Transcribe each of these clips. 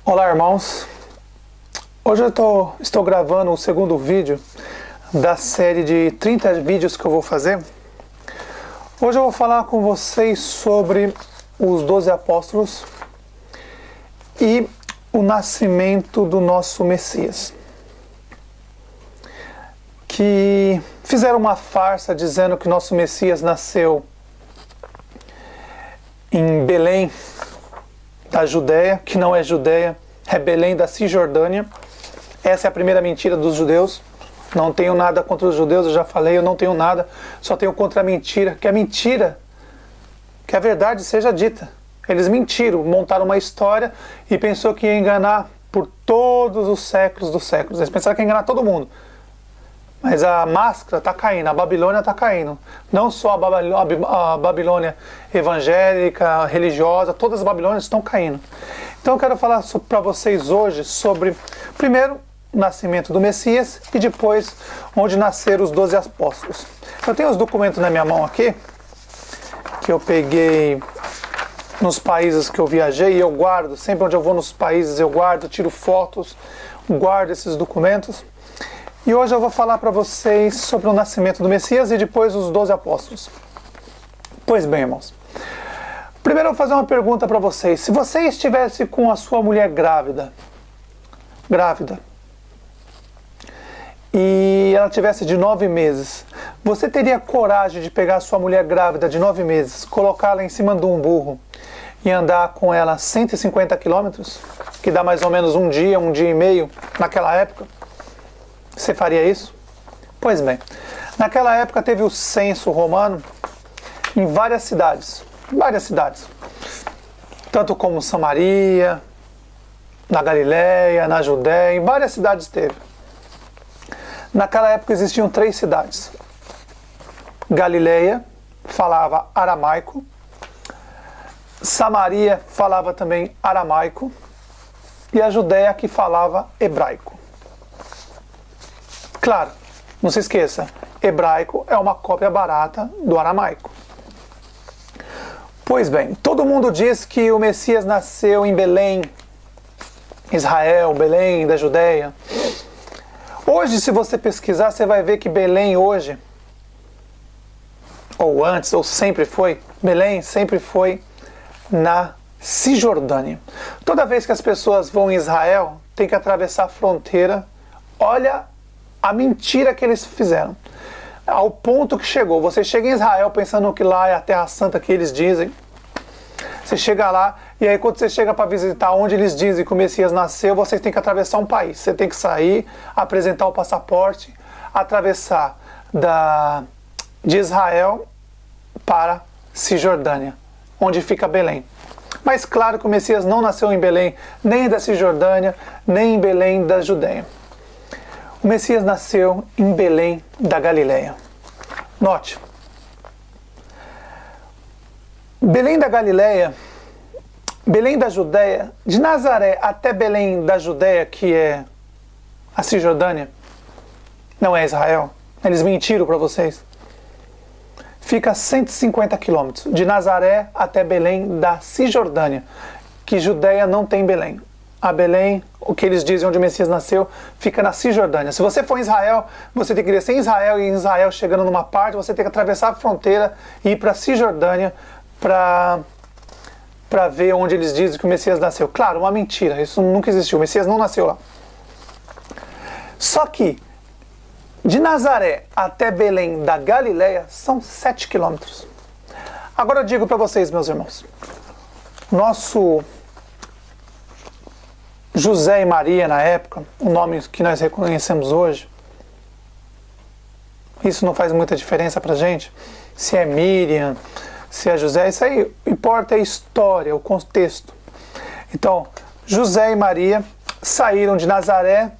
Olá, irmãos. Hoje eu estou gravando o segundo vídeo da série de 30 vídeos que eu vou fazer. Hoje eu vou falar com vocês sobre os 12 apóstolos e o nascimento do nosso Messias, que fizeram uma farsa dizendo que nosso Messias nasceu em Belém da Judéia, que não é Judéia, é Belém da Cisjordânia. Essa é a primeira mentira dos judeus. Não tenho nada contra os judeus, eu já falei, eu não tenho nada, só tenho contra a mentira, que a verdade seja dita. Eles mentiram, montaram uma história e pensou que ia enganar por todos os séculos dos séculos. Eles pensaram que ia enganar todo mundo. Mas a máscara está caindo, a Babilônia está caindo. Não só a Babilônia evangélica, religiosa, todas as Babilônias estão caindo. Então eu quero falar para vocês hoje sobre, primeiro, o nascimento do Messias e depois onde nasceram os 12 apóstolos. Eu tenho os documentos na minha mão aqui, que eu peguei nos países que eu viajei e eu guardo, sempre onde eu vou nos países eu guardo, tiro fotos, guardo esses documentos. E hoje eu vou falar para vocês sobre o nascimento do Messias e depois os 12 apóstolos. Pois bem, irmãos. Primeiro eu vou fazer uma pergunta para vocês. Se você estivesse com a sua mulher grávida, e ela tivesse de 9 meses, você teria coragem de pegar a sua mulher grávida de 9 meses, colocá-la em cima de um burro e andar com ela 150 quilômetros, que dá mais ou menos um dia e meio naquela época? Você faria isso? Pois bem, naquela época teve o censo romano em várias cidades, tanto como Samaria, na Galileia, na Judéia, em várias cidades teve. Naquela época existiam 3 cidades. Galileia falava aramaico, Samaria falava também aramaico e a Judéia que falava hebraico. Claro, não se esqueça, hebraico é uma cópia barata do aramaico. Pois bem, todo mundo diz que o Messias nasceu em Belém, Israel, Belém da Judéia. Hoje, se você pesquisar, você vai ver que Belém hoje, ou antes, ou sempre foi, Belém sempre foi na Cisjordânia. Toda vez que as pessoas vão em Israel, tem que atravessar a fronteira. Olha a mentira que eles fizeram. Ao ponto que chegou. Você chega em Israel pensando que lá é a Terra Santa que eles dizem. Você chega lá e aí quando você chega para visitar onde eles dizem que o Messias nasceu, você tem que atravessar um país. Você tem que sair, apresentar o passaporte, atravessar de Israel para Cisjordânia, onde fica Belém. Mas claro que o Messias não nasceu em Belém, nem da Cisjordânia, nem em Belém da Judéia. O Messias nasceu em Belém da Galileia. Note, Belém da Galileia, Belém da Judéia, de Nazaré até Belém da Judéia, que é a Cisjordânia, não é Israel, eles mentiram para vocês. Fica a 150 quilômetros, de Nazaré até Belém da Cisjordânia, que Judéia não tem Belém. A Belém, o que eles dizem onde o Messias nasceu, fica na Cisjordânia. Se você for em Israel, você tem que descer em Israel, e em Israel, chegando numa parte, você tem que atravessar a fronteira e ir para a Cisjordânia para ver onde eles dizem que o Messias nasceu. Claro, uma mentira, isso nunca existiu, o Messias não nasceu lá. Só que, de Nazaré até Belém da Galileia, são 7 quilômetros. Agora eu digo para vocês, meus irmãos, nosso José e Maria, na época, o nome que nós reconhecemos hoje, isso não faz muita diferença pra gente, se é Miriam, se é José, isso aí importa a história, o contexto. Então, José e Maria saíram de Nazaré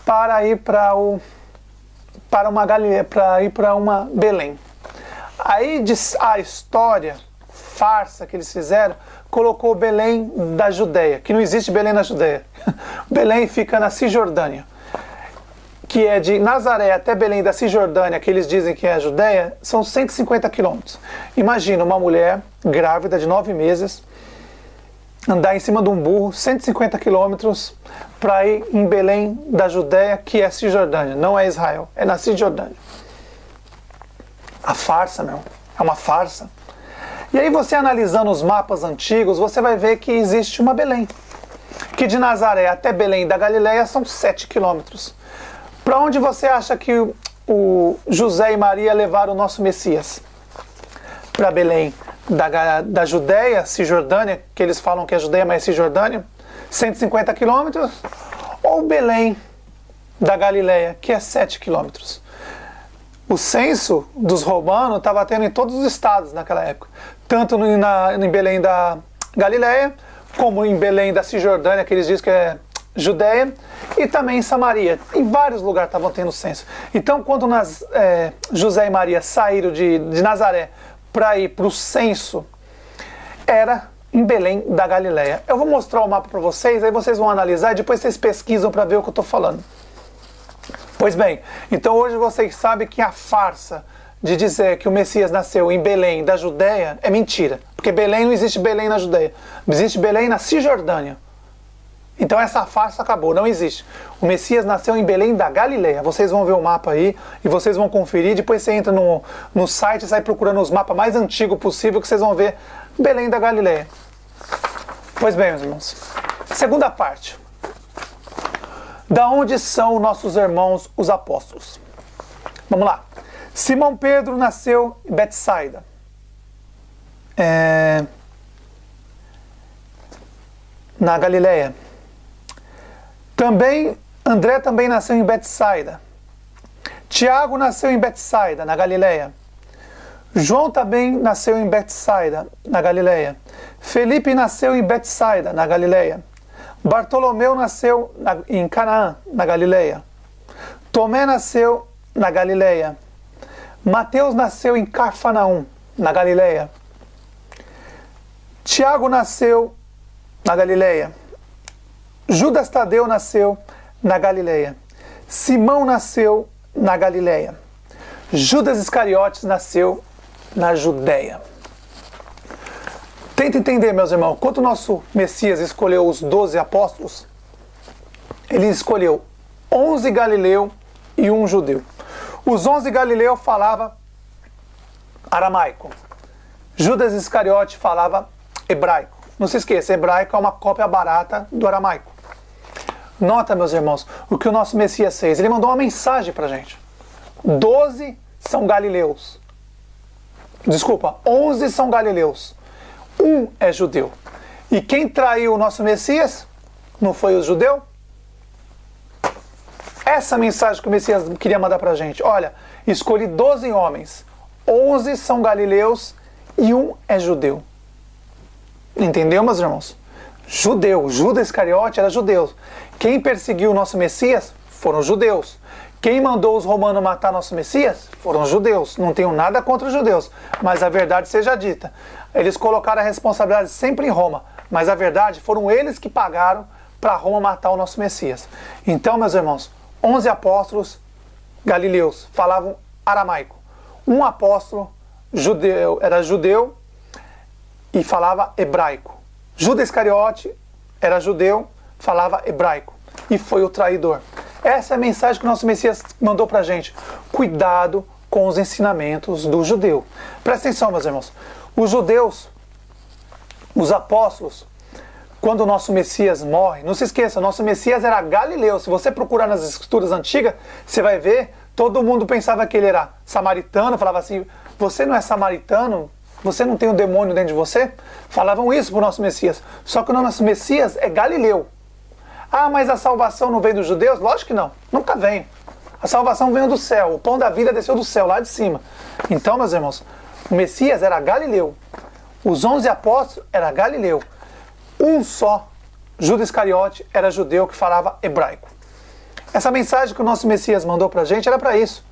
para ir para uma Galileia, para ir para uma Belém. Aí a história, farsa que eles fizeram, colocou Belém da Judéia, que não existe Belém na Judéia. Belém fica na Cisjordânia, que é de Nazaré até Belém da Cisjordânia, que eles dizem que é a Judéia, são 150 quilômetros. Imagina uma mulher grávida de 9 meses, andar em cima de um burro 150 quilômetros para ir em Belém da Judéia, que é Cisjordânia, não é Israel, é na Cisjordânia. A farsa, meu, é uma farsa. E aí você analisando os mapas antigos, você vai ver que existe uma Belém, que de Nazaré até Belém da Galileia são 7 quilômetros. Para onde você acha que o José e Maria levaram o nosso Messias? Para Belém da Judéia, Cisjordânia, que eles falam que é Judéia, mas é Cisjordânia, 150 quilômetros, ou Belém da Galileia, que é 7 quilômetros. O censo dos romanos estava tendo em todos os estados naquela época, tanto em Belém da Galileia, como em Belém da Cisjordânia, que eles dizem que é Judéia, e também em Samaria. Em vários lugares estavam tendo censo. Então, quando José e Maria saíram de Nazaré para ir para o censo, era em Belém da Galileia. Eu vou mostrar o mapa para vocês, aí vocês vão analisar e depois vocês pesquisam para ver o que eu estou falando. Pois bem, então hoje vocês sabem que a farsa de dizer que o Messias nasceu em Belém da Judéia é mentira. Porque Belém não existe Belém na Judéia. Existe Belém na Cisjordânia. Então essa farsa acabou, não existe. O Messias nasceu em Belém da Galileia. Vocês vão ver o mapa aí e vocês vão conferir. Depois você entra no site e sai procurando os mapas mais antigos possível que vocês vão ver Belém da Galileia. Pois bem, meus irmãos. Segunda parte. Da onde são nossos irmãos os apóstolos? Vamos lá. Simão Pedro nasceu em Betsaida. Na Galileia. Também, André também nasceu em Betsaida. Tiago nasceu em Betsaida, na Galileia. João também nasceu em Betsaida, na Galileia. Felipe nasceu em Betsaida, na Galileia. Bartolomeu nasceu em Canaã, na Galileia. Tomé nasceu na Galileia. Mateus nasceu em Cafarnaum, na Galileia. Tiago nasceu na Galileia. Judas Tadeu nasceu na Galileia. Simão nasceu na Galileia. Judas Iscariotes nasceu na Judéia. Tenta entender, meus irmãos, quando o nosso Messias escolheu os 12 apóstolos, ele escolheu 11 galileus e 1 judeu. Os 11 galileus falavam aramaico. Judas Iscariote falava hebraico. Não se esqueça, hebraico é uma cópia barata do aramaico. Nota, meus irmãos, o que o nosso Messias fez. Ele mandou uma mensagem para a gente. 12 são galileus. Desculpa, 11 são galileus. 1 é judeu. E quem traiu o nosso Messias? Não foi o judeu? Essa mensagem que o Messias queria mandar para a gente. Olha, escolhi 12 homens. 11 são galileus e 1 é judeu. Entendeu, meus irmãos? Judeu. Judas Iscariote era judeu. Quem perseguiu o nosso Messias foram os judeus. Quem mandou os romanos matar nosso Messias foram os judeus. Não tenho nada contra os judeus, mas a verdade seja dita. Eles colocaram a responsabilidade sempre em Roma, mas a verdade foram eles que pagaram para Roma matar o nosso Messias. Então, meus irmãos, 11 apóstolos galileus falavam aramaico. Um apóstolo era judeu e falava hebraico. Judas Iscariote era judeu, falava hebraico e foi o traidor. Essa é a mensagem que o nosso Messias mandou para a gente. Cuidado com os ensinamentos do judeu. Presta atenção, meus irmãos. Os judeus, os apóstolos, quando o nosso Messias morre, não se esqueça, o nosso Messias era galileu. Se você procurar nas escrituras antigas, você vai ver, todo mundo pensava que ele era samaritano, falava assim, você não é samaritano? Você não tem um demônio dentro de você? Falavam isso para o nosso Messias. Só que o nosso Messias é galileu. Ah, mas a salvação não vem dos judeus? Lógico que não, nunca vem. A salvação veio do céu, o pão da vida desceu do céu, lá de cima. Então, meus irmãos, o Messias era galileu. Os 11 apóstolos era galileu. Um só, Judas Iscariote, era judeu que falava hebraico. Essa mensagem que o nosso Messias mandou para a gente era para isso.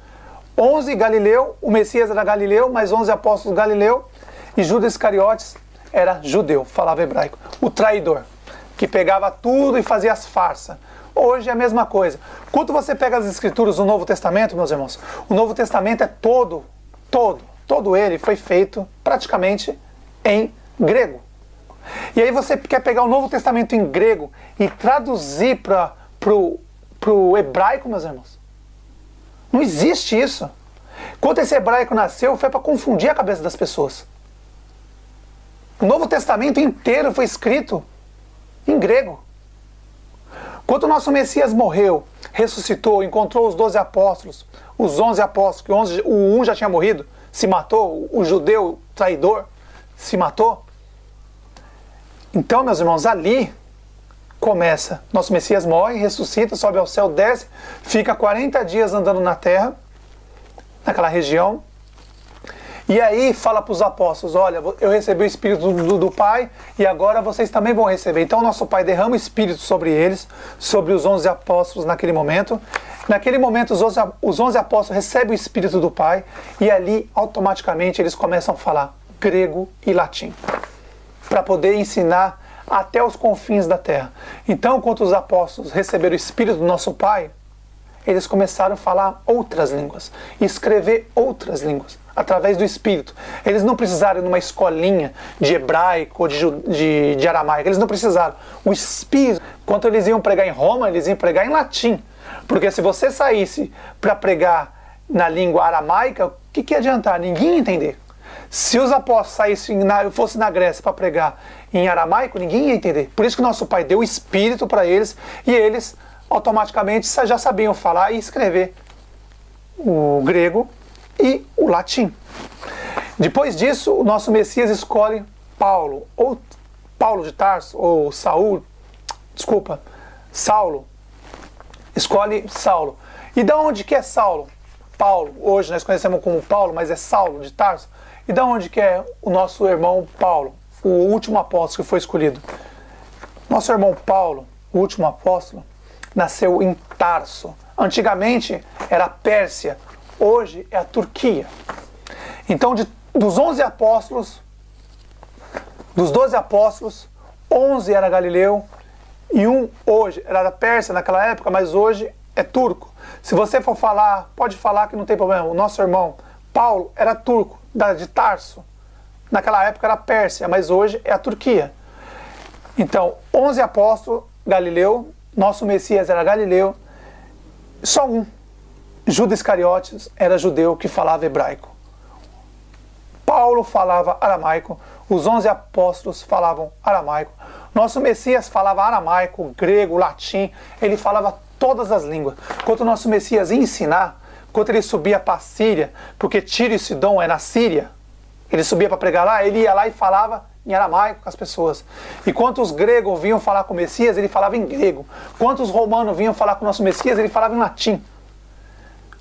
11 galileu, o Messias era galileu, mais 11 apóstolos galileu, e Judas Iscariotes era judeu, falava hebraico. O traidor, que pegava tudo e fazia as farsas. Hoje é a mesma coisa. Quando você pega as escrituras do Novo Testamento, meus irmãos, o Novo Testamento é todo ele foi feito praticamente em grego. E aí você quer pegar o Novo Testamento em grego e traduzir para o hebraico, meus irmãos? Não existe isso. Quando esse hebraico nasceu, foi para confundir a cabeça das pessoas. O Novo Testamento inteiro foi escrito em grego. Quando o nosso Messias morreu, ressuscitou, encontrou os 12 apóstolos, os 11 apóstolos, que o um já tinha morrido, se matou, o judeu traidor se matou. Então, meus irmãos, ali começa. Nosso Messias morre, ressuscita, sobe ao céu, desce, fica 40 dias andando na terra, naquela região. E aí fala para os apóstolos, olha, eu recebi o Espírito do Pai e agora vocês também vão receber. Então nosso Pai derrama o Espírito sobre eles, sobre os 11 apóstolos naquele momento. Naquele momento os 11 apóstolos recebem o Espírito do Pai e ali automaticamente eles começam a falar grego e latim, para poder ensinar até os confins da terra. Então, quando os apóstolos receberam o Espírito do nosso Pai, eles começaram a falar outras línguas, escrever outras línguas, através do Espírito. Eles não precisaram ir numa escolinha de hebraico ou de aramaico, eles não precisaram. O Espírito, quando eles iam pregar em Roma, eles iam pregar em latim. Porque se você saísse para pregar na língua aramaica, o que ia adiantar? Ninguém ia entender. Se os apóstolos fossem na Grécia para pregar em aramaico, ninguém ia entender. Por isso que nosso Pai deu o Espírito para eles e eles automaticamente já sabiam falar e escrever o grego e o latim. Depois disso, o nosso Messias escolhe Paulo, ou Paulo de Tarso, ou Saulo, escolhe Saulo. E de onde que é Saulo? Paulo, hoje nós conhecemos como Paulo, mas é Saulo de Tarso. E de onde que é o nosso irmão Paulo, o último apóstolo que foi escolhido? Nosso irmão Paulo, o último apóstolo, nasceu em Tarso. Antigamente era a Pérsia, hoje é a Turquia. Então dos 12 apóstolos, 11 era Galileu e um hoje era da Pérsia naquela época, mas hoje é turco. Se você for falar, pode falar que não tem problema. O nosso irmão Paulo era turco, de Tarso. Naquela época era a Pérsia, mas hoje é a Turquia. Então, 11 apóstolos, Galileu, nosso Messias era Galileu, só um, Judas Iscariotes, era judeu que falava hebraico. Paulo falava aramaico, os 11 apóstolos falavam aramaico. Nosso Messias falava aramaico, grego, latim, ele falava todas as línguas. Quando o nosso Messias ia ensinar, quando ele subia para a Síria, porque Tiro e Sidom é na Síria, ele subia para pregar lá, ele ia lá e falava em aramaico com as pessoas. E quando os gregos vinham falar com o Messias, ele falava em grego. Quando os romanos vinham falar com o nosso Messias, ele falava em latim.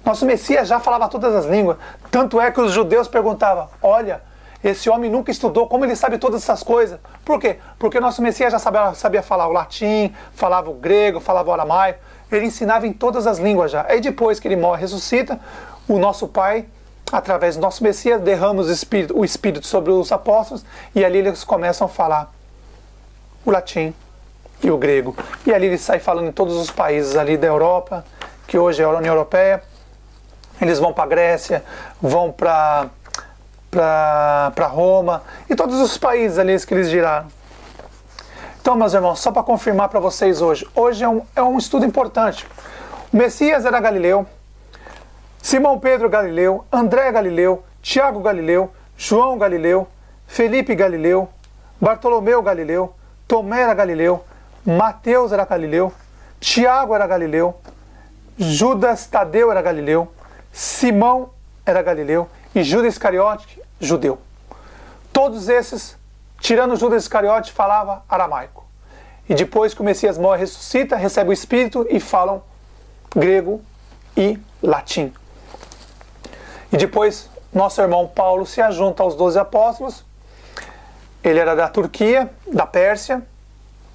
Nosso Messias já falava todas as línguas. Tanto é que os judeus perguntavam, olha, esse homem nunca estudou, como ele sabe todas essas coisas? Por quê? Porque nosso Messias já sabia falar o latim, falava o grego, falava o aramaico. Ele ensinava em todas as línguas já. Aí depois que ele morre, ressuscita, o nosso Pai, através do nosso Messias, derrama o Espírito sobre os apóstolos e ali eles começam a falar o latim e o grego. E ali ele sai falando em todos os países ali da Europa, que hoje é a União Europeia. Eles vão para a Grécia, vão para Roma e todos os países ali que eles giraram. Então, meus irmãos, só para confirmar para vocês hoje é um estudo importante. O Messias era Galileu, Simão Pedro Galileu, André Galileu, Tiago Galileu, João Galileu, Felipe Galileu, Bartolomeu Galileu, Tomé era Galileu, Mateus era Galileu, Tiago era Galileu, Judas Tadeu era Galileu, Simão era Galileu e Judas Iscariote, judeu. Todos esses, tirando Judas Iscariote, falava aramaico. E depois que o Messias morre, ressuscita, recebe o Espírito e falam grego e latim. E depois nosso irmão Paulo se ajunta aos 12 apóstolos. Ele era da Turquia, da Pérsia.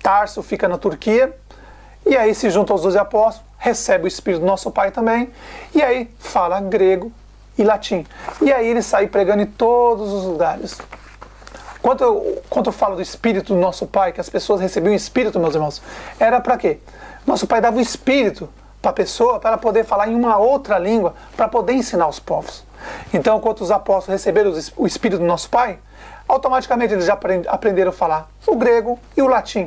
Tarso fica na Turquia. E aí se junta aos 12 apóstolos, recebe o Espírito do nosso Pai também. E aí fala grego e latim. E aí ele sai pregando em todos os lugares. Quando eu falo do Espírito do nosso Pai, que as pessoas recebiam o Espírito, meus irmãos, era para quê? Nosso Pai dava o Espírito para a pessoa, para ela poder falar em uma outra língua, para poder ensinar os povos. Então, quando os apóstolos receberam o Espírito do nosso Pai, automaticamente eles já aprenderam a falar o grego e o latim.